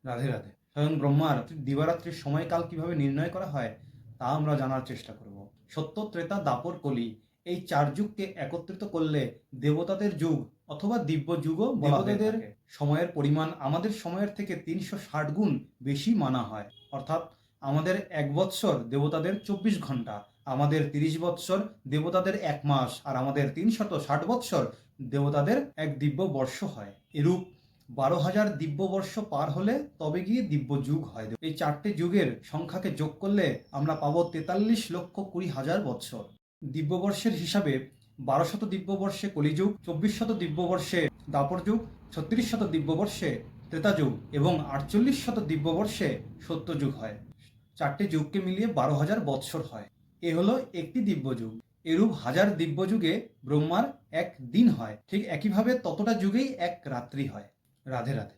রাধে রাধে। স্বয়ং ব্রহ্মার দিবারাত্রির সময়কাল কিভাবে নির্ণয় করা হয় তা আমরা জানার চেষ্টা করব। সত্য, ত্রেতা, দাপর, কলি এই 4 যুগকে একত্রিত করলে দেবতাদের যুগ অথবা দিব্য যুগও বলা হয়ে থাকে। সময়ের পরিমাণ আমাদের সময়ের থেকে 360 গুণ বেশি মানা হয়। অর্থাৎ আমাদের 1 বৎসর দেবতাদের 24 ঘন্টা, আমাদের 30 বৎসর দেবতাদের 1 মাস, আর আমাদের 360 বৎসর দেবতাদের 1 দিব্য বর্ষ হয়। এরূপ 12,000 দিব্য বর্ষ পার হলে তবে গিয়ে দিব্য যুগ হয়। এই 4টে যুগের সংখ্যাকে যোগ করলে আমরা পাবো 43,20,000 বৎসর। দিব্যবর্ষের হিসাবে 1200 দিব্যবর্ষে কলিযুগ, 2400 দিব্যবর্ষে দাপর যুগ, 3600 দিব্যবর্ষে ত্রেতা যুগ এবং 4800 দিব্যবর্ষে সত্যযুগ হয়। 4টে যুগকে মিলিয়ে 12,000 বৎসর হয়। এ হলো একটি দিব্য যুগ। এরূপ 1000 দিব্য যুগে ব্রহ্মার 1 দিন হয়। ঠিক একইভাবে ততটা যুগেই 1 রাত্রি হয়। রাধে রাধে।